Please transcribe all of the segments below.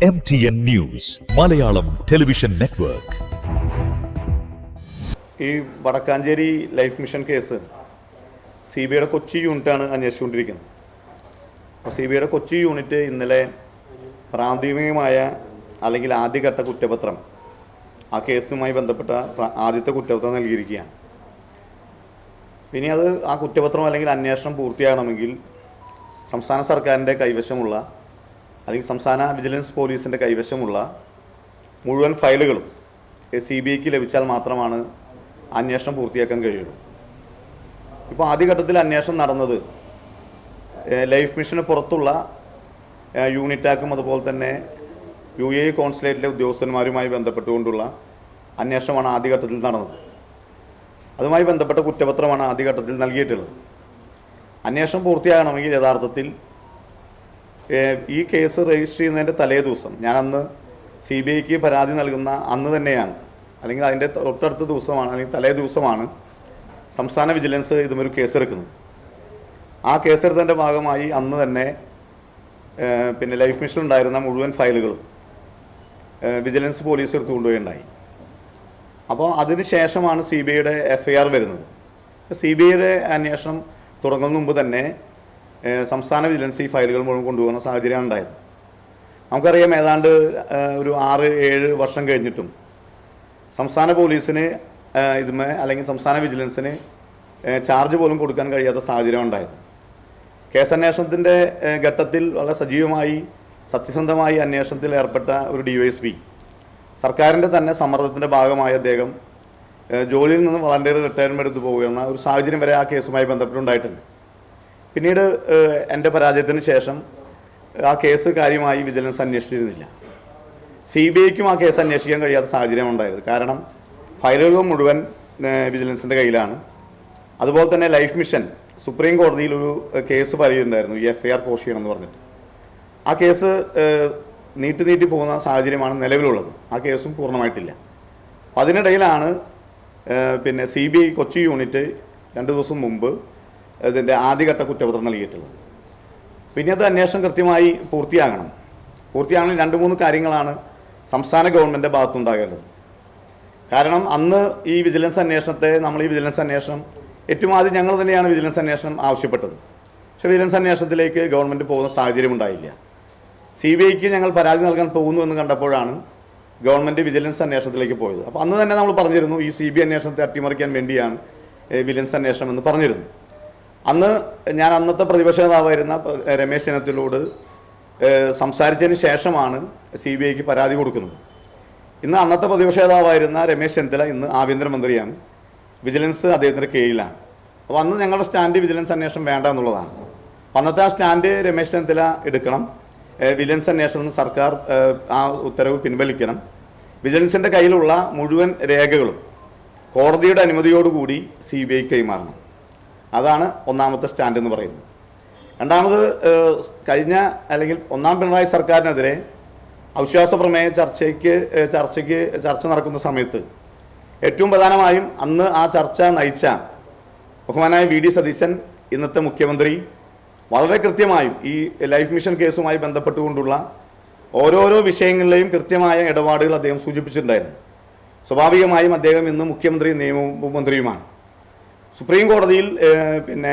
MTN news Malayalam television network. ഈ Vadakkanchery life mission case CBIയുടെ കൊച്ചി യൂണിറ്റാണ് അന്വേഷിച്ചുകൊണ്ടിരിക്കുന്നത്. അപ്പോൾ CBIയുടെ കൊച്ചി യൂണിറ്റ് ഇന്നലെ പ്രാഥമികമായ അല്ലെങ്കിൽ ആദ്യഘട്ട കുറ്റപത്രം ആ കേസുമായി ബന്ധപ്പെട്ട ആദ്യത്തെ കുറ്റപത്രം നൽകിയിരിക്കുകയാണ്. പിന്നെ അത് ആ കുറ്റപത്രം അല്ലെങ്കിൽ അന്വേഷണം പൂർത്തിയാകണമെങ്കിൽ സംസ്ഥാന സർക്കാരിൻ്റെ കൈവശമുള്ള അല്ലെങ്കിൽ സംസ്ഥാന വിജിലൻസ് പോലീസിൻ്റെ കൈവശമുള്ള മുഴുവൻ ഫയലുകളും CBIക്ക് ലഭിച്ചാൽ മാത്രമാണ് അന്വേഷണം പൂർത്തിയാക്കാൻ കഴിയുള്ളൂ. ഇപ്പോൾ ആദ്യഘട്ടത്തിൽ അന്വേഷണം നടന്നത് ലൈഫ് മിഷന് പുറത്തുള്ള യൂണിറ്റാക്കും അതുപോലെ തന്നെ UAE കോൺസുലേറ്റിലെ ഉദ്യോഗസ്ഥന്മാരുമായി ബന്ധപ്പെട്ടുകൊണ്ടുള്ള അന്വേഷണമാണ് ആദ്യഘട്ടത്തിൽ നടന്നത്. അതുമായി ബന്ധപ്പെട്ട കുറ്റപത്രമാണ് ആദ്യഘട്ടത്തിൽ നൽകിയിട്ടുള്ളത്. അന്വേഷണം പൂർത്തിയാകണമെങ്കിൽ യഥാർത്ഥത്തിൽ ഈ കേസ് രജിസ്റ്റർ ചെയ്യുന്നതിൻ്റെ തലേ ദിവസം ഞാൻ അന്ന് CBIക്ക് പരാതി നൽകുന്ന അന്ന് തന്നെയാണ് അല്ലെങ്കിൽ അതിൻ്റെ തൊട്ടടുത്ത ദിവസമാണ് അല്ലെങ്കിൽ തലേ ദിവസമാണ് സംസ്ഥാന വിജിലൻസ് ഇതുമൊരു കേസെടുക്കുന്നത്. ആ കേസെടുത്തതിൻ്റെ ഭാഗമായി അന്ന് തന്നെ പിന്നെ ലൈഫ് മിഷനിലുണ്ടായിരുന്ന മുഴുവൻ ഫയലുകളും വിജിലൻസ് പോലീസ് എടുത്തു കൊണ്ടുപോയുണ്ടായി. അപ്പോൾ അതിന് ശേഷമാണ് CBIയുടെ FIR വരുന്നത്. CBIയുടെ അന്വേഷണം തുടങ്ങുന്നതിന് മുമ്പ് തന്നെ സംസ്ഥാന വിജിലൻസ് ഈ ഫയലുകൾ മുഴുവൻ കൊണ്ടുപോകുന്ന സാഹചര്യമാണ് ഉണ്ടായത്. നമുക്കറിയാം, ഏതാണ്ട് ഒരു 6-7 വർഷം കഴിഞ്ഞിട്ടും സംസ്ഥാന പോലീസിന് ഇതുമേ അല്ലെങ്കിൽ സംസ്ഥാന വിജിലൻസിന് ചാർജ് പോലും കൊടുക്കാൻ കഴിയാത്ത സാഹചര്യം ഉണ്ടായത്. കേസന്വേഷണത്തിൻ്റെ ഘട്ടത്തിൽ വളരെ സജീവമായി സത്യസന്ധമായി അന്വേഷണത്തിൽ ഏർപ്പെട്ട ഒരു DYSP സർക്കാരിൻ്റെ തന്നെ സമ്മർദ്ദത്തിൻ്റെ ഭാഗമായി അദ്ദേഹം ജോലിയിൽ നിന്ന് വളണ്ടിയർ റിട്ടയർമെൻറ്റ് എടുത്ത് പോകുന്ന ഒരു സാഹചര്യം വരെ ആ കേസുമായി ബന്ധപ്പെട്ടുണ്ടായിട്ടുണ്ട്. പിന്നീട് എൻ്റെ പരാജയത്തിന് ശേഷം ആ കേസ് കാര്യമായി വിജിലൻസ് അന്വേഷിച്ചിരുന്നില്ല. CBIക്കും ആ കേസ് അന്വേഷിക്കാൻ കഴിയാത്ത സാഹചര്യം ഉണ്ടായത്. കാരണം ഫയലുകൾ മുഴുവൻ വിജിലൻസിൻ്റെ കയ്യിലാണ്. അതുപോലെ തന്നെ ലൈഫ് മിഷൻ സുപ്രീം കോടതിയിൽ ഒരു കേസ് പറയുന്നുണ്ടായിരുന്നു, ഈ FIR കോഷ് ചെയ്യണമെന്ന് പറഞ്ഞിട്ട്. ആ കേസ് നീട്ടി പോകുന്ന സാഹചര്യമാണ് നിലവിലുള്ളത്. ആ കേസും പൂർണ്ണമായിട്ടില്ല. അപ്പോൾ അതിനിടയിലാണ് പിന്നെ CBI കൊച്ചി യൂണിറ്റ് 2 ദിവസം മുമ്പ് ഇതിൻ്റെ ആദ്യഘട്ട കുറ്റപത്രം നൽകിയിട്ടുള്ളത്. പിന്നെ അത് അന്വേഷണം കൃത്യമായി പൂർത്തിയാകണമെങ്കിൽ 2-3 കാര്യങ്ങളാണ് സംസ്ഥാന ഗവൺമെൻറ് ഭാഗത്തുണ്ടാകേണ്ടത്. കാരണം അന്ന് ഈ വിജിലൻസ് അന്വേഷണം ഏറ്റവും ആദ്യം ഞങ്ങൾ തന്നെയാണ് വിജിലൻസ് അന്വേഷണം ആവശ്യപ്പെട്ടത്. പക്ഷേ വിജിലൻസ് അന്വേഷണത്തിലേക്ക് ഗവൺമെൻറ് പോകുന്ന സാഹചര്യം ഉണ്ടായില്ല. CBIക്ക് ഞങ്ങൾ പരാതി നൽകാൻ പോകുന്നു എന്ന് കണ്ടപ്പോഴാണ് ഗവൺമെൻറ് വിജിലൻസ് അന്വേഷണത്തിലേക്ക് പോയത്. അപ്പോൾ അന്ന് തന്നെ നമ്മൾ പറഞ്ഞിരുന്നു, ഈ CBI അന്വേഷണത്തെ അട്ടിമറിക്കാൻ വേണ്ടിയാണ് വിജിലൻസ് അന്വേഷണം എന്ന് പറഞ്ഞിരുന്നു. അന്ന് ഞാൻ അന്നത്തെ പ്രതിപക്ഷ നേതാവായിരുന്ന രമേശ് ചെന്നിത്തലയോട് സംസാരിച്ചതിന് ശേഷമാണ് CBIക്ക് പരാതി കൊടുക്കുന്നത്. ഇന്ന് അന്നത്തെ പ്രതിപക്ഷ നേതാവായിരുന്ന രമേശ് ചെന്നിത്തല ഇന്ന് ആഭ്യന്തരമന്ത്രിയാണ്. വിജിലൻസ് അദ്ദേഹത്തിൻ്റെ കീഴിലാണ്. അപ്പോൾ അന്ന് ഞങ്ങളുടെ സ്റ്റാൻഡ് വിജിലൻസ് അന്വേഷണം വേണ്ട എന്നുള്ളതാണ്. അന്നത്തെ ആ സ്റ്റാൻഡ് രമേശ് ചെന്നിത്തല എടുക്കണം. വിജിലൻസ് അന്വേഷണം സർക്കാർ ആ ഉത്തരവ് പിൻവലിക്കണം. വിജിലൻസിൻ്റെ കയ്യിലുള്ള മുഴുവൻ രേഖകളും കോടതിയുടെ അനുമതിയോടുകൂടി CBI കൈമാറണം. അതാണ് ഒന്നാമത്തെ സ്റ്റാൻഡ് എന്ന് പറയുന്നത്. രണ്ടാമത്, കഴിഞ്ഞ അല്ലെങ്കിൽ ഒന്നാം പിണറായി സർക്കാരിനെതിരെ അവിശ്വാസ പ്രമേയ ചർച്ച നടക്കുന്ന സമയത്ത് ഏറ്റവും പ്രധാനമായും അന്ന് ആ ചർച്ച നയിച്ച ബഹുമാനായ VD സതീശൻ, ഇന്നത്തെ മുഖ്യമന്ത്രി, വളരെ കൃത്യമായും ഈ ലൈഫ് മിഷൻ കേസുമായി ബന്ധപ്പെട്ടുകൊണ്ടുള്ള ഓരോരോ വിഷയങ്ങളിലെയും കൃത്യമായ ഇടപാടുകൾ അദ്ദേഹം സൂചിപ്പിച്ചിട്ടുണ്ടായിരുന്നു. സ്വാഭാവികമായും അദ്ദേഹം ഇന്ന് മുഖ്യമന്ത്രി നിയമമന്ത്രിയുമാണ്. സുപ്രീം കോടതിയിൽ പിന്നെ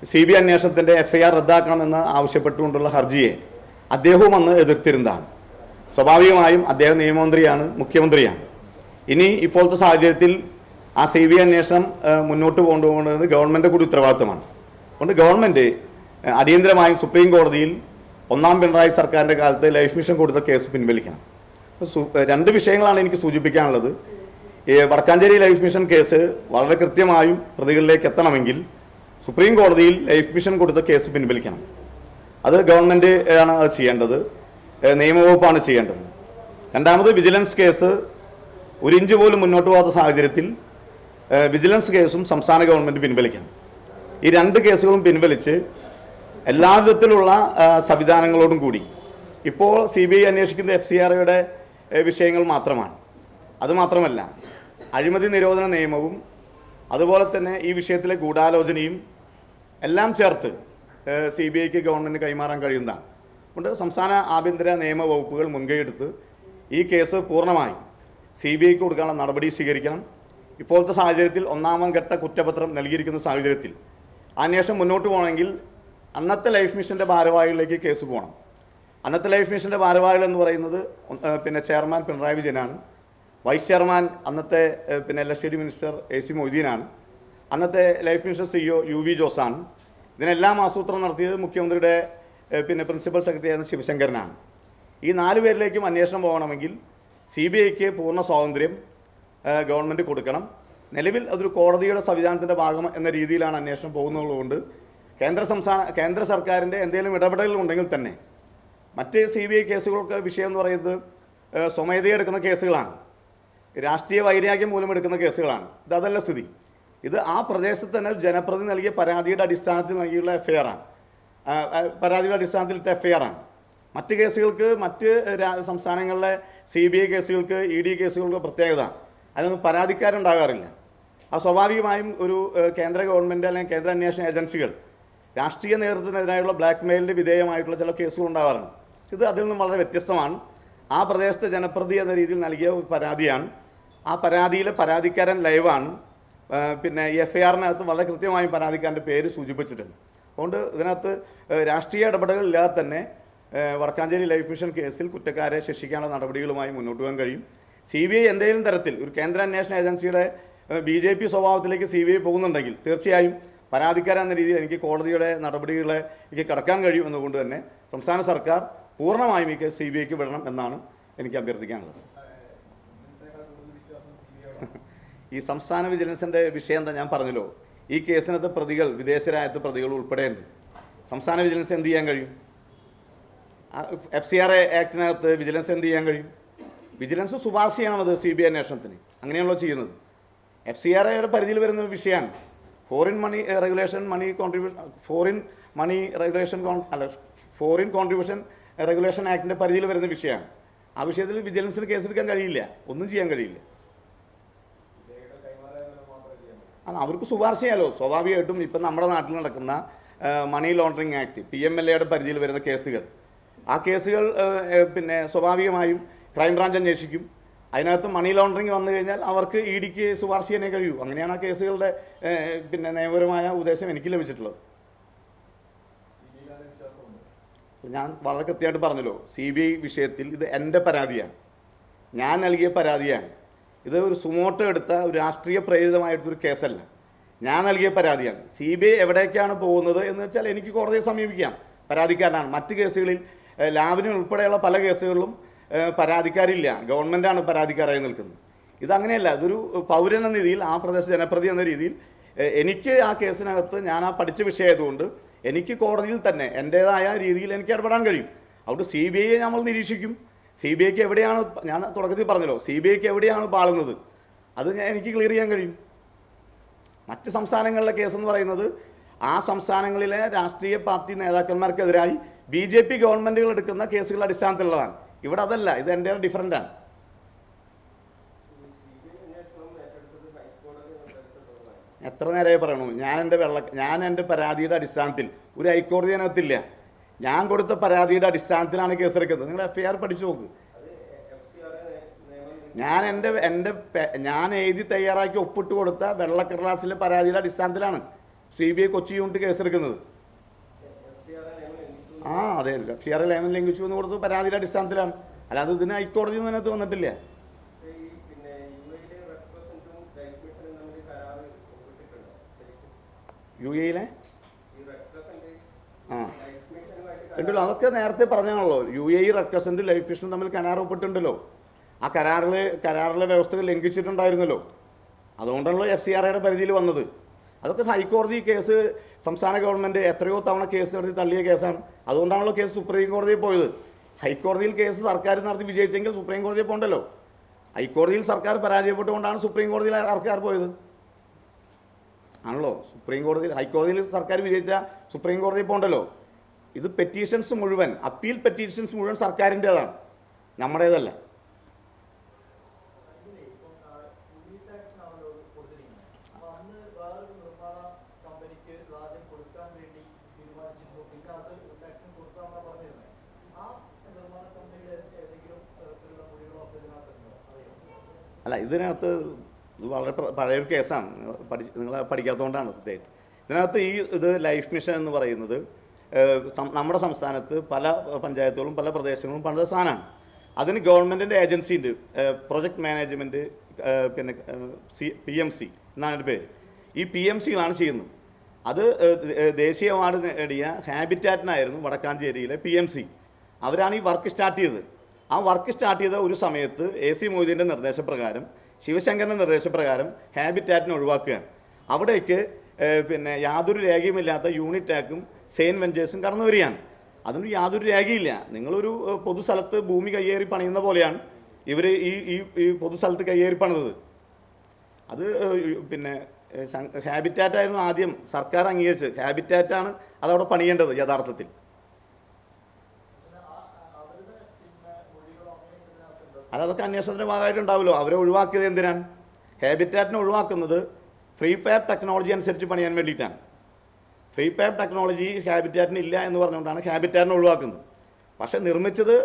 CBI അന്വേഷണത്തിൻ്റെ FIR റദ്ദാക്കണമെന്ന് ആവശ്യപ്പെട്ടുകൊണ്ടുള്ള ഹർജിയെ അദ്ദേഹവും അന്ന് എതിർത്തിരുന്നതാണ്. സ്വാഭാവികമായും അദ്ദേഹം നിയമമന്ത്രിയാണ്, മുഖ്യമന്ത്രിയാണ്. ഇനി ഇപ്പോഴത്തെ സാഹചര്യത്തിൽ ആ CBI അന്വേഷണം മുന്നോട്ട് കൊണ്ടുപോകേണ്ടത് ഗവൺമെൻറ് കൂടി ഉത്തരവാദിത്തമാണ്. അതുകൊണ്ട് ഗവൺമെൻറ് അടിയന്തരമായും സുപ്രീം കോടതിയിൽ ഒന്നാം പിണറായി സർക്കാരിൻ്റെ കാലത്ത് ലൈഫ് മിഷൻ കൊടുത്ത കേസ് പിൻവലിക്കണം. 2 വിഷയങ്ങളാണ് എനിക്ക് സൂചിപ്പിക്കാനുള്ളത്. വടക്കാഞ്ചേരി ലൈഫ് മിഷൻ കേസ് വളരെ കൃത്യമായും പ്രതികളിലേക്ക് എത്തണമെങ്കിൽ സുപ്രീം കോടതിയിൽ ലൈഫ് മിഷൻ കൊടുത്ത കേസ് പിൻവലിക്കണം. അത് ഗവൺമെൻറ് ആണ് അത് ചെയ്യേണ്ടത്, നിയമവകുപ്പാണ് ചെയ്യേണ്ടത്. രണ്ടാമത്, വിജിലൻസ് കേസ് 1 ഇഞ്ച് പോലും മുന്നോട്ട് പോകാത്ത സാഹചര്യത്തിൽ വിജിലൻസ് കേസും സംസ്ഥാന ഗവൺമെൻറ് പിൻവലിക്കണം. ഈ 2 കേസുകളും പിൻവലിച്ച് എല്ലാ വിധത്തിലുള്ള സംവിധാനങ്ങളോടും കൂടി ഇപ്പോൾ CBI അന്വേഷിക്കുന്ന FCRയുടെ വിഷയങ്ങൾ മാത്രമാണ്. അതുമാത്രമല്ല, അഴിമതി നിരോധന നിയമവും അതുപോലെ തന്നെ ഈ വിഷയത്തിലെ ഗൂഢാലോചനയും എല്ലാം ചേർത്ത് CBIക്ക് ഗവൺമെൻറ് കൈമാറാൻ കഴിയുന്നതാണ്. കൊണ്ട് സംസ്ഥാന ആഭ്യന്തര നിയമ വകുപ്പുകൾ മുൻകൈയെടുത്ത് ഈ കേസ് പൂർണ്ണമായും CBIക്ക് കൊടുക്കാനുള്ള നടപടി സ്വീകരിക്കണം. ഇപ്പോഴത്തെ സാഹചര്യത്തിൽ ഒന്നാം ഘട്ട കുറ്റപത്രം നൽകിയിരിക്കുന്ന സാഹചര്യത്തിൽ അന്വേഷണം മുന്നോട്ട് പോകണമെങ്കിൽ അന്നത്തെ ലൈഫ് മിഷൻ്റെ ഭാരവാഹികളിലേക്ക് കേസ് പോകണം. അന്നത്തെ ലൈഫ് മിഷൻ്റെ ഭാരവാഹികൾ എന്ന് പറയുന്നത് പിന്നെ ചെയർമാൻ പിണറായി വിജയനാണ്, വൈസ് ചെയർമാൻ അന്നത്തെ പിന്നെ LSD മിനിസ്റ്റർ AC മൊയ്തീനാണ്, അന്നത്തെ ലൈഫ് മിഷൻ CEO UV ജോസാണ്. ഇതിനെല്ലാം ആസൂത്രണം നടത്തിയത് മുഖ്യമന്ത്രിയുടെ പിന്നെ പ്രിൻസിപ്പൽ സെക്രട്ടറി ആയിരുന്ന ശിവശങ്കരനാണ്. ഈ 4 പേരിലേക്കും അന്വേഷണം പോകണമെങ്കിൽ CBIക്ക് പൂർണ്ണ സ്വാതന്ത്ര്യം ഗവൺമെൻറ് കൊടുക്കണം. നിലവിൽ അതൊരു കോടതിയുടെ സംവിധാനത്തിൻ്റെ ഭാഗം എന്ന രീതിയിലാണ് അന്വേഷണം പോകുന്നതുകൊണ്ട് കേന്ദ്ര സർക്കാരിൻ്റെ എന്തെങ്കിലും ഇടപെടലുകൾ ഉണ്ടെങ്കിൽ തന്നെ മറ്റ് CBI കേസുകൾക്ക് വിഷയം എന്ന് പറയുന്നത് സ്വമേധയെ എടുക്കുന്ന കേസുകളാണ്, രാഷ്ട്രീയ വൈരാഗ്യം മൂലം എടുക്കുന്ന കേസുകളാണ്. ഇതല്ല സ്ഥിതി. ഇത് ആ പ്രദേശത്ത് തന്നെ ജനപ്രതിനിധി നൽകിയ പരാതിയുടെ അടിസ്ഥാനത്തിൽ നൽകിയുള്ള FIR ആണ്, പരാതിയുടെ അടിസ്ഥാനത്തിൽ FIR ആണ്. മറ്റ് കേസുകൾക്ക് മറ്റ് സംസ്ഥാനങ്ങളിലെ CBI കേസുകൾക്ക് ED കേസുകൾക്ക് പ്രത്യേകത അതിനൊന്നും പരാതിക്കാരുണ്ടാകാറില്ല. അത് സ്വാഭാവികമായും ഒരു കേന്ദ്ര ഗവൺമെൻറ് അല്ലെങ്കിൽ കേന്ദ്ര അന്വേഷണ ഏജൻസികൾ രാഷ്ട്രീയ നേതൃത്വത്തിനെതിരായുള്ള ബ്ലാക്ക് മെയിലിൻ്റെ വിധേയമായിട്ടുള്ള ചില കേസുകൾ ഉണ്ടാകാറുണ്ട്. ഇത് അതിൽ നിന്നും വളരെ വ്യത്യസ്തമാണ്. ആ പ്രദേശത്തെ ജനപ്രതി എന്ന രീതിയിൽ നൽകിയ പരാതിയാണ്. ആ പരാതിയിലെ പരാതിക്കാരൻ ലൈവാണ്. പിന്നെ ഈ FIRനകത്ത് വളരെ കൃത്യമായും പരാതിക്കാരൻ്റെ പേര് സൂചിപ്പിച്ചിട്ടുണ്ട്. അതുകൊണ്ട് ഇതിനകത്ത് രാഷ്ട്രീയ ഇടപെടലുകൾ ഇല്ലാതെ തന്നെ വടക്കാഞ്ചേരി ലൈഫ് മിഷൻ കേസിൽ കുറ്റക്കാരെ ശിക്ഷിക്കാനുള്ള നടപടികളുമായി മുന്നോട്ട് പോകാൻ കഴിയും. CBI എന്തെങ്കിലും തരത്തിൽ ഒരു കേന്ദ്ര അന്വേഷണ ഏജൻസിയുടെ BJP സ്വഭാവത്തിലേക്ക് CBI പോകുന്നുണ്ടെങ്കിൽ തീർച്ചയായും പരാതിക്കാരെന്ന രീതിയിൽ എനിക്ക് കോടതിയുടെ നടപടികളെ എനിക്ക് കടക്കാൻ കഴിയും എന്നുകൊണ്ട് തന്നെ സംസ്ഥാന സർക്കാർ പൂർണ്ണമായും ഈ കേസ് CBIക്ക് വിടണം എന്നാണ് എനിക്ക് അഭ്യർത്ഥിക്കാനുള്ളത്. ഈ സംസ്ഥാന വിജിലൻസിൻ്റെ വിഷയം എന്താ ഞാൻ പറഞ്ഞല്ലോ, ഈ കേസിനകത്ത് പ്രതികൾ വിദേശരാജ്യത്തെ പ്രതികൾ ഉൾപ്പെടെയുണ്ട്. സംസ്ഥാന വിജിലൻസ് എന്ത് ചെയ്യാൻ കഴിയും? FCRA ആക്ടിനകത്ത് വിജിലൻസ് എന്ത് ചെയ്യാൻ കഴിയും? വിജിലൻസ് ശുപാർശ ചെയ്യണം അത് CBI അന്വേഷണത്തിന്. അങ്ങനെയാണല്ലോ ചെയ്യുന്നത്. FCRAയുടെ പരിധിയിൽ വരുന്ന ഒരു വിഷയമാണ് ഫോറിൻ കോൺട്രിബ്യൂഷൻ റെഗുലേഷൻ ആക്ടിൻ്റെ പരിധിയിൽ വരുന്ന വിഷയമാണ്. ആ വിഷയത്തിൽ വിജിലൻസിന് കേസെടുക്കാൻ കഴിയില്ല, ഒന്നും ചെയ്യാൻ കഴിയില്ല. അവർക്ക് ശുപാർശ ചെയ്യാലോ. സ്വാഭാവികമായിട്ടും ഇപ്പം നമ്മുടെ നാട്ടിൽ നടക്കുന്ന മണി ലോണ്ടറിങ് ആക്ട് PMLAയുടെ പരിധിയിൽ വരുന്ന കേസുകൾ, ആ കേസുകൾ പിന്നെ സ്വാഭാവികമായും ക്രൈംബ്രാഞ്ച് അന്വേഷിക്കും. അതിനകത്ത് മണി ലോണ്ടറിങ് വന്നു കഴിഞ്ഞാൽ അവർക്ക് EDക്ക് ശുപാർശ ചെയ്യാനേ കഴിയൂ. അങ്ങനെയാണ് ആ കേസുകളുടെ പിന്നെ നിയമപരമായ ഉപദേശം എനിക്ക് ലഭിച്ചിട്ടുള്ളത്. ഞാൻ വളരെ കൃത്യമായിട്ട് പറഞ്ഞല്ലോ, CBI വിഷയത്തിൽ ഇത് എൻ്റെ പരാതിയാണ്, ഞാൻ നൽകിയ പരാതിയാണ്. ഇത് ഒരു സുമോട്ടോ എടുത്ത ഒരു രാഷ്ട്രീയ പ്രേരിതമായിട്ടൊരു കേസല്ല, ഞാൻ നൽകിയ പരാതിയാണ്. CBI എവിടേക്കാണ് പോകുന്നത് എന്ന് വെച്ചാൽ എനിക്ക് കോടതിയെ സമീപിക്കാം, പരാതിക്കാരനാണ്. മറ്റ് കേസുകളിൽ ലാവ്ലിൻ ഉൾപ്പെടെയുള്ള പല കേസുകളിലും പരാതിക്കാരില്ല, ഗവൺമെൻറ്റാണ് പരാതിക്കാരായി നിൽക്കുന്നത്. ഇതങ്ങനെയല്ല. ഇതൊരു പൗരൻ എന്ന രീതിയിൽ, ആ പ്രദേശ ജനപ്രതി എന്ന രീതിയിൽ എനിക്ക് ആ കേസിനകത്ത് ഞാൻ ആ പഠിച്ച വിഷയമായതുകൊണ്ട് എനിക്ക് കോടതിയിൽ തന്നെ എൻ്റേതായ രീതിയിൽ എനിക്ക് ഇടപെടാൻ കഴിയും. അതുകൊണ്ട് CBIയെ നമ്മൾ നിരീക്ഷിക്കും. CBIക്ക് എവിടെയാണ്, ഞാൻ തുടക്കത്തിൽ പറഞ്ഞല്ലോ, CBIക്ക് എവിടെയാണ് പാളുന്നത് അത് എനിക്ക് ക്ലിയർ ചെയ്യാൻ കഴിയും. മറ്റ് സംസ്ഥാനങ്ങളിലെ കേസെന്ന് പറയുന്നത് ആ സംസ്ഥാനങ്ങളിലെ രാഷ്ട്രീയ പാർട്ടി നേതാക്കന്മാർക്കെതിരായി BJP ഗവൺമെൻറ്റുകൾ എടുക്കുന്ന കേസുകളുടെ അടിസ്ഥാനത്തിലുള്ളതാണ്. ഇവിടെ അതല്ല, ഇത് എൻ്റെ ഡിഫറൻ്റാണ്. എത്ര നേരമായി പറയണു? ഞാൻ എൻ്റെ പരാതിയുടെ അടിസ്ഥാനത്തിൽ ഒരു ഹൈക്കോടതി അതിനകത്തില്ല. ഞാൻ കൊടുത്ത പരാതിയുടെ അടിസ്ഥാനത്തിലാണ് കേസെടുക്കുന്നത്. നിങ്ങൾ FIR പഠിച്ചു നോക്ക്. ഞാൻ എഴുതി തയ്യാറാക്കി ഒപ്പിട്ട് കൊടുത്ത വെള്ളക്കടലാസിലെ പരാതിയുടെ അടിസ്ഥാനത്തിലാണ് CBI കൊച്ചി യൂണിറ്റ് കേസെടുക്കുന്നത്. അതെ, FIR നിയമം ലംഘിച്ചു എന്ന് കൊടുത്ത് പരാതിയുടെ അടിസ്ഥാനത്തിലാണ്. അല്ലാതെ ഇതിന് ഹൈക്കോടതി ഒന്നും അതിനകത്ത് വന്നിട്ടില്ല. UAE ഉണ്ടല്ലോ, അതൊക്കെ നേരത്തെ പറഞ്ഞാണല്ലോ. UAE റെപ്രസെൻ്റ് ലൈഫ് മിഷനും തമ്മിൽ കരാർ ഒപ്പിട്ടുണ്ടല്ലോ. ആ കരാറിലെ വ്യവസ്ഥകൾ ലംഘിച്ചിട്ടുണ്ടായിരുന്നല്ലോ. അതുകൊണ്ടാണല്ലോ FCRAയുടെ പരിധിയിൽ വന്നത്. അതൊക്കെ ഹൈക്കോടതി കേസ് സംസ്ഥാന ഗവൺമെൻറ് എത്രയോ തവണ കേസ് നടത്തി തള്ളിയ കേസാണ്. അതുകൊണ്ടാണല്ലോ കേസ് സുപ്രീം കോടതിയിൽ പോയത്. ഹൈക്കോടതിയിൽ കേസ് സർക്കാർ നടത്തി വിജയിച്ചെങ്കിൽ സുപ്രീം കോടതിയിൽ പോകണ്ടല്ലോ. ഹൈക്കോടതിയിൽ സർക്കാർ പരാജയപ്പെട്ടുകൊണ്ടാണ് സുപ്രീം കോടതിയിൽ സർക്കാർ പോയത്. ആണല്ലോ, ഹൈക്കോടതിയിൽ സർക്കാർ വിജയിച്ച സുപ്രീം കോടതിയിൽ പോകണ്ടല്ലോ. ഇത് പെറ്റീഷൻസ് മുഴുവൻ, അപ്പീൽ പെറ്റീഷൻസ് മുഴുവൻ സർക്കാരിൻ്റേതാണ്, നമ്മുടേതല്ല. അല്ല, ഇതിനകത്ത് ഇത് വളരെ പഴയൊരു കേസാണ്. നിങ്ങൾ പഠിക്കാത്തതുകൊണ്ടാണ് സത്യമായിട്ട്. ഇതിനകത്ത് ഇത് ലൈഫ് മിഷൻ എന്ന് പറയുന്നത് നമ്മുടെ സംസ്ഥാനത്ത് പല പഞ്ചായത്തുകളും പല പ്രദേശങ്ങളും പല സാധനമാണ്. അതിന് ഗവൺമെൻറ്റിൻ്റെ ഏജൻസി ഉണ്ട്, പ്രൊജക്ട് മാനേജ്മെൻറ്റ്, പിന്നെ PMC എന്നാണ് എൻ്റെ പേര്. ഈ PMCകളാണ് ചെയ്യുന്നത്. അത് ദേശീയ അവാർഡ് നേടിയ ഹാബിറ്റാറ്റിനായിരുന്നു വടക്കാഞ്ചേരിയിലെ PMC. അവരാണ് ഈ വർക്ക് സ്റ്റാർട്ട് ചെയ്തത്. ആ വർക്ക് സ്റ്റാർട്ട് ചെയ്ത ഒരു സമയത്ത് AC മൊയ്തീൻ്റെ നിർദ്ദേശപ്രകാരം, ശിവശങ്കരൻ്റെ നിർദ്ദേശപ്രകാരം ഹാബിറ്റാറ്റിനെ ഒഴിവാക്കുകയാണ്. അവിടേക്ക് പിന്നെ യാതൊരു രേഖയുമില്ലാത്ത യൂണിറ്റാക്കും സെയിൻ വെഞ്ചേഴ്സും കടന്നു വരികയാണ്. അതിന് യാതൊരു രേഖയില്ല. നിങ്ങളൊരു പൊതുസ്ഥലത്ത് ഭൂമി കയ്യേറി പണിയുന്ന പോലെയാണ് ഇവർ ഈ പൊതുസ്ഥലത്ത് കയ്യേറി പണിതത്. അത് പിന്നെ ഹാബിറ്റാറ്റായിരുന്നു ആദ്യം സർക്കാർ അംഗീകരിച്ചത്. ഹാബിറ്റാറ്റാണ് അതവിടെ പണിയേണ്ടത് യഥാർത്ഥത്തിൽ. അതൊക്കെ അന്വേഷണത്തിൻ്റെ ഭാഗമായിട്ടുണ്ടാവുമല്ലോ. അവരെ ഒഴിവാക്കിയത് എന്തിനാണ്? ഹാബിറ്റാറ്റിനെ ഒഴിവാക്കുന്നത് ഫ്രീ പാപ്പ് ടെക്നോളജി അനുസരിച്ച് പണിയാൻ വേണ്ടിയിട്ടാണ്. ഫ്രീ പാപ്പ് ടെക്നോളജി ഹാബിറ്റാറ്റിന് ഇല്ല എന്ന് പറഞ്ഞുകൊണ്ടാണ് ഹാബിറ്റാറ്റിനെ ഒഴിവാക്കുന്നത്. പക്ഷേ നിർമ്മിച്ചത്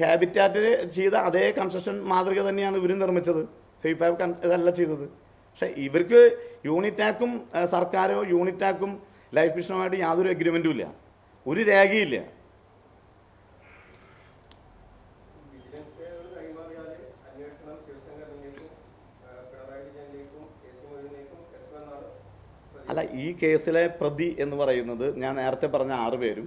ഹാബിറ്റാറ്റ് ചെയ്ത അതേ കൺസ്ട്രക്ഷൻ മാതൃക തന്നെയാണ് ഇവരും നിർമ്മിച്ചത്. ഫ്രീ പാപ്പ് ഇതല്ല ചെയ്തത്. പക്ഷേ ഇവർക്ക് യൂണിറ്റാക്കും സർക്കാരോ യൂണിറ്റാക്കും ലൈഫ് മിഷനുമായിട്ട് യാതൊരു എഗ്രിമെൻറ്റും ഇല്ല, ഒരു രേഖയില്ല. അല്ല, ഈ കേസിലെ പ്രതി എന്ന് പറയുന്നത് ഞാൻ നേരത്തെ പറഞ്ഞ 6 പേരും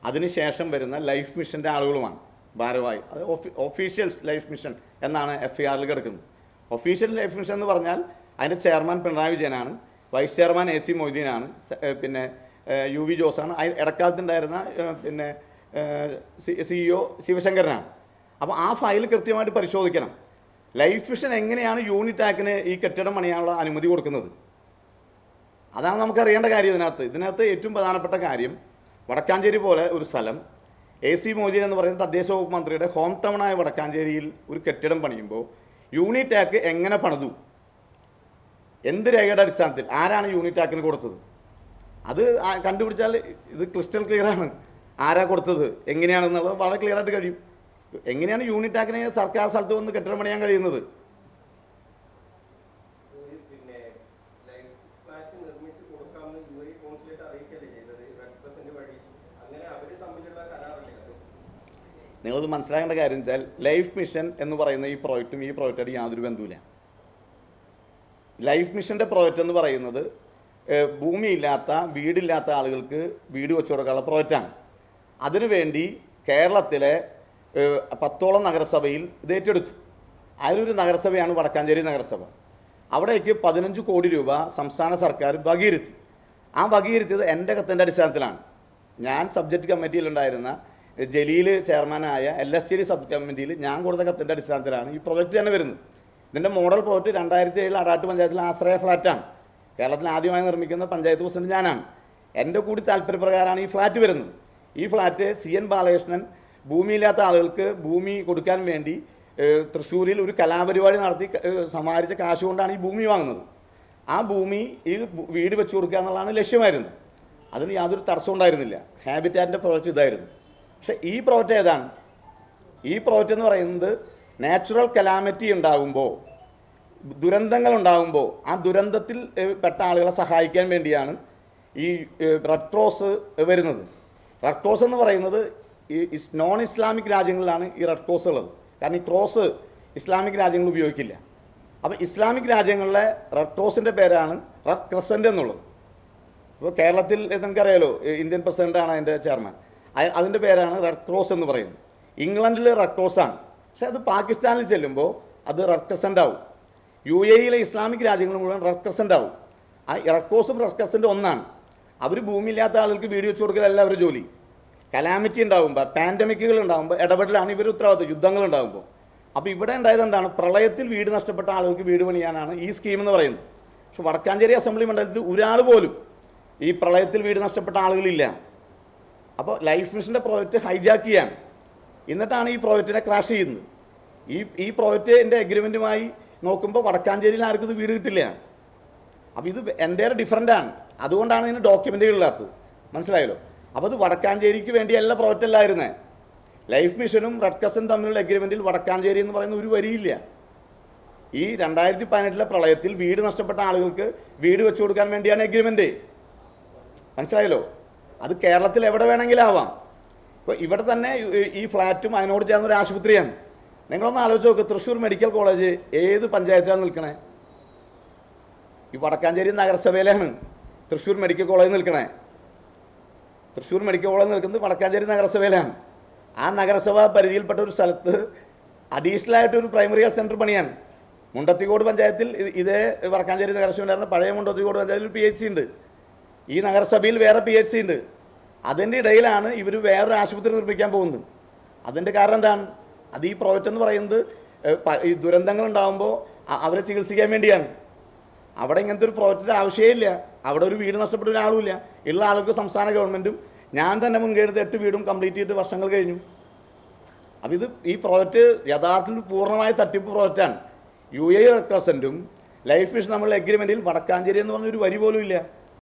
അതിനുശേഷം വരുന്ന ലൈഫ് മിഷൻ്റെ ആളുകളുമാണ് ഭാരവാഹി. അത് ഒഫീഷ്യൽസ് ലൈഫ് മിഷൻ എന്നാണ് FIRൽ കിടക്കുന്നത്. ഒഫീഷ്യൽ ലൈഫ് മിഷൻ എന്ന് പറഞ്ഞാൽ അതിൻ്റെ ചെയർമാൻ പിണറായി വിജയനാണ്, വൈസ് ചെയർമാൻ AC മൊയ്തീനാണ്, പിന്നെ UV ജോസാണ്, ഇടക്കാലത്തുണ്ടായിരുന്ന പിന്നെ CEO ശിവശങ്കരനാണ്. അപ്പോൾ ആ ഫയൽ കൃത്യമായിട്ട് പരിശോധിക്കണം. ലൈഫ് മിഷൻ എങ്ങനെയാണ് യൂണിറ്റാക്കിന് ഈ കെട്ടിടം പണിയാനുള്ള അനുമതി കൊടുക്കുന്നത്? അതാണ് നമുക്കറിയേണ്ട കാര്യം. ഇതിനകത്ത് ഏറ്റവും പ്രധാനപ്പെട്ട കാര്യം, വടക്കാഞ്ചേരി പോലെ ഒരു സ്ഥലം AC മൊയ്തീൻ എന്ന് പറയുന്ന തദ്ദേശ വകുപ്പ് മന്ത്രിയുടെ ഹോം ടൗണായ വടക്കാഞ്ചേരിയിൽ ഒരു കെട്ടിടം പണിയുമ്പോൾ യൂണിറ്റാക്ക് എങ്ങനെ പണിതു, എന്ത് രേഖയുടെ അടിസ്ഥാനത്തിൽ, ആരാണ് യൂണിറ്റാക്കിന് കൊടുത്തത്? അത് കണ്ടുപിടിച്ചാൽ ഇത് ക്രിസ്റ്റൽ ക്ലിയറാണ്. ആരാ കൊടുത്തത്, എങ്ങനെയാണെന്നുള്ളത് വളരെ ക്ലിയറായിട്ട് കഴിയും. എങ്ങനെയാണ് യൂണിറ്റാക്കിന് സർക്കാർ സ്ഥലത്ത് വന്ന് കെട്ടിടം പണിയാൻ കഴിയുന്നത്? നിങ്ങളത് മനസ്സിലാക്കേണ്ട കാര്യം വെച്ചാൽ ലൈഫ് മിഷൻ എന്ന് പറയുന്ന ഈ പ്രോജക്റ്റായിട്ട് യാതൊരു ബന്ധവുമില്ല. ലൈഫ് മിഷൻ്റെ പ്രോജക്റ്റ് എന്ന് പറയുന്നത് ഭൂമിയില്ലാത്ത വീടില്ലാത്ത ആളുകൾക്ക് വീട് വെച്ചു കൊടുക്കാനുള്ള പ്രോജക്റ്റാണ്. അതിനുവേണ്ടി കേരളത്തിലെ 10ഓളം നഗരസഭയിൽ ഇത് ഏറ്റെടുത്തു. അതിലൊരു നഗരസഭയാണ് വടക്കാഞ്ചേരി നഗരസഭ. അവിടേക്ക് 15 കോടി രൂപ സംസ്ഥാന സർക്കാർ വകയിരുത്തി. ആ വകയിരുത്തിയത് എൻ്റെ കത്തിൻ്റെ അടിസ്ഥാനത്തിലാണ്. ഞാൻ സബ്ജക്റ്റ് കമ്മിറ്റിയിലുണ്ടായിരുന്ന ജലീൽ ചെയർമാനായ LSTD സബ് കമ്മിറ്റിയിൽ ഞാൻ കൊടുത്ത കത്തിൻ്റെ അടിസ്ഥാനത്തിലാണ് ഈ പ്രോജക്റ്റ് തന്നെ വരുന്നത്. ഇതിൻ്റെ മോഡൽ പ്രോജക്റ്റ് 2007 അടാട്ട് പഞ്ചായത്തിലെ ആശ്രയ ഫ്ലാറ്റാണ്. കേരളത്തിൽ ആദ്യമായി നിർമ്മിക്കുന്ന പഞ്ചായത്ത് പ്രസിഡന്റ് ഞാനാണ്. എൻ്റെ കൂടി താല്പര്യപ്രകാരമാണ് ഈ ഫ്ലാറ്റ് വരുന്നത്. ഈ ഫ്ലാറ്റ് CN ബാലകൃഷ്ണൻ ഭൂമിയില്ലാത്ത ആളുകൾക്ക് ഭൂമി കൊടുക്കാൻ വേണ്ടി തൃശ്ശൂരിൽ ഒരു കലാപരിപാടി നടത്തി സമാഹരിച്ച കാശ് കൊണ്ടാണ് ഈ ഭൂമി വാങ്ങുന്നത്. ആ ഭൂമിയിൽ വീട് വെച്ച് കൊടുക്കുക എന്നുള്ളതാണ് ലക്ഷ്യമായിരുന്നത്. അതിന് യാതൊരു തടസ്സം ഉണ്ടായിരുന്നില്ല. ഹാബിറ്റാറ്റിൻ്റെ പ്രോജക്റ്റ് ഇതായിരുന്നു. പക്ഷേ ഈ പ്രോജക്റ്റ് ഏതാണ്? ഈ പ്രോജക്റ്റ് എന്ന് പറയുന്നത് നാച്ചുറൽ കലാമിറ്റി ഉണ്ടാകുമ്പോൾ, ദുരന്തങ്ങൾ ഉണ്ടാകുമ്പോൾ ആ ദുരന്തത്തിൽ പെട്ട ആളുകളെ സഹായിക്കാൻ വേണ്ടിയാണ് ഈ റെഡ് ക്രോസ് വരുന്നത്. റെഡ് ക്രോസ് എന്ന് പറയുന്നത് ഈ നോൺ ഇസ്ലാമിക് രാജ്യങ്ങളിലാണ് ഈ റെഡ് ക്രോസ് ഉള്ളത്. കാരണം ഈ ക്രോസ് ഇസ്ലാമിക് രാജ്യങ്ങൾ ഉപയോഗിക്കില്ല. അപ്പോൾ ഇസ്ലാമിക് രാജ്യങ്ങളിലെ റെഡ് ക്രോസിൻ്റെ പേരാണ് റെഡ് ക്രസൻറ്റ് എന്നുള്ളത്. ഇപ്പോൾ കേരളത്തിൽ നിങ്ങൾക്കറിയാലോ, ഇന്ത്യൻ പ്രസിഡൻ്റാണ് അതിൻ്റെ ചെയർമാൻ. അതിൻ്റെ പേരാണ് റെഡ് ക്രോസ് എന്ന് പറയുന്നത്. ഇംഗ്ലണ്ടിൽ റെഡ് ക്രോസാണ്. പക്ഷേ അത് പാകിസ്ഥാനിൽ ചെല്ലുമ്പോൾ അത് റെഡ് ക്രസൻ്റ് ആവും. UAE ഇസ്ലാമിക് രാജ്യങ്ങൾ മുഴുവൻ റെഡ് ക്രസൻ്റ് ആവും. ആ റെഡ് ക്രോസും റെഡ് ക്രസൻ്റ് ഒന്നാണ്. അവർ ഭൂമിയില്ലാത്ത ആളുകൾക്ക് വീട് വെച്ച് കൊടുക്കലല്ല അവർ ജോലി. കലാമിറ്റി ഉണ്ടാകുമ്പോൾ, പാൻഡമിക്കുകൾ ഉണ്ടാകുമ്പോൾ ഇടപെടലാണ് ഇവർ ഉത്തരവാദിത്വം, യുദ്ധങ്ങൾ ഉണ്ടാകുമ്പോൾ. അപ്പോൾ ഇവിടെ ഉണ്ടായത് എന്താണ്? പ്രളയത്തിൽ വീട് നഷ്ടപ്പെട്ട ആളുകൾക്ക് വീട് പണിയാനാണ് ഈ സ്കീം എന്ന് പറയുന്നത്. പക്ഷെ വടക്കാഞ്ചേരി അസംബ്ലി മണ്ഡലത്തിൽ ഒരാൾ പോലും ഈ പ്രളയത്തിൽ വീട് നഷ്ടപ്പെട്ട ആളുകളില്ല. അപ്പോൾ ലൈഫ് മിഷൻ്റെ പ്രോജക്റ്റ് ഹൈജാക്ക് ചെയ്യാൻ, എന്നിട്ടാണ് ഈ പ്രോജക്റ്റിനെ ക്രാഷ് ചെയ്യുന്നത്. ഈ പ്രോജക്റ്റിൻ്റെ എഗ്രിമെൻറ്റുമായി നോക്കുമ്പോൾ വടക്കാഞ്ചേരിയിൽ ആർക്കും ഇത് വീട് കിട്ടില്ല. അപ്പോൾ ഇത് എൻ്റെ ഡിഫറൻ്റാണ്. അതുകൊണ്ടാണ് ഇതിന് ഡോക്യുമെൻറ്റുകളില്ലാത്തത്. മനസ്സിലായല്ലോ? അപ്പോൾ അത് വടക്കാഞ്ചേരിക്ക് വേണ്ടിയല്ല പ്രോജക്റ്റ് അല്ലായിരുന്നേ. ലൈഫ് മിഷനും റെഡ് ക്രസൻറ്റും തമ്മിലുള്ള എഗ്രിമെൻറ്റിൽ വടക്കാഞ്ചേരി എന്ന് പറയുന്ന ഒരു വരിയില്ല. ഈ 2018 പ്രളയത്തിൽ വീട് നഷ്ടപ്പെട്ട ആളുകൾക്ക് വീട് വെച്ചു കൊടുക്കാൻ വേണ്ടിയാണ് എഗ്രിമെൻ്റ്. മനസ്സിലായല്ലോ? അത് കേരളത്തിൽ എവിടെ വേണമെങ്കിലും ആവാം. ഇപ്പോൾ ഇവിടെ തന്നെ ഈ ഫ്ലാറ്റും അതിനോട് ചേർന്നൊരു ആശുപത്രിയാണ്. നിങ്ങളൊന്ന് ആലോചിച്ച് നോക്ക്, തൃശ്ശൂർ മെഡിക്കൽ കോളേജ് ഏത് പഞ്ചായത്തിലാണ് നിൽക്കണേ? ഈ വടക്കാഞ്ചേരി നഗരസഭയിലാണ് തൃശ്ശൂർ മെഡിക്കൽ കോളേജ് നിൽക്കണേ. തൃശ്ശൂർ മെഡിക്കൽ കോളേജ് നിൽക്കുന്നത് വടക്കാഞ്ചേരി നഗരസഭയിലാണ്. ആ നഗരസഭ പരിധിയിൽപ്പെട്ട ഒരു സ്ഥലത്ത് അഡീഷണലായിട്ടൊരു പ്രൈമറി ഹെൽത്ത് സെൻറ്റർ പണിയാണ്. മുണ്ടത്തിക്കോട് പഞ്ചായത്തിൽ ഇതേ വടക്കാഞ്ചേരി നഗരസഭ ഉണ്ടായിരുന്ന പഴയ മുണ്ടത്തിക്കോട് പഞ്ചായത്തിൽ PHC ഉണ്ട്. ഈ നഗരസഭയിൽ വേറെ PHC ഉണ്ട്. അതിൻ്റെ ഇടയിലാണ് ഇവർ വേറൊരു ആശുപത്രി നിർമ്മിക്കാൻ പോകുന്നത്. അതിൻ്റെ കാരണം എന്താണ്? അത് ഈ പ്രോജക്റ്റ് എന്ന് പറയുന്നത് ഈ ദുരന്തങ്ങൾ ഉണ്ടാകുമ്പോൾ അവരെ ചികിത്സിക്കാൻ വേണ്ടിയാണ്. അവിടെ ഇങ്ങനത്തെ ഒരു പ്രോജക്റ്റിൻ്റെ ആവശ്യമില്ല. അവിടെ ഒരു വീട് നഷ്ടപ്പെട്ട ഒരാളുമില്ല. ഉള്ള ആൾക്ക് സംസ്ഥാന ഗവൺമെൻറ്റും ഞാൻ തന്നെ മുൻകൈ എടുത്ത് 8 വീടും കംപ്ലീറ്റ് ചെയ്തിട്ട് വർഷങ്ങൾ കഴിഞ്ഞു. അപ്പോൾ ഈ പ്രോജക്റ്റ് യഥാർത്ഥത്തിൽ പൂർണ്ണമായ തട്ടിപ്പ് പ്രോജക്റ്റാണ്. UAE റെഡ് ക്രസൻറ്റും ലൈഫ് മിഷൻ നമ്മളുടെ എഗ്രിമെൻറ്റിൽ വടക്കാഞ്ചേരി എന്ന് പറഞ്ഞൊരു വരി പോലും ഇല്ല.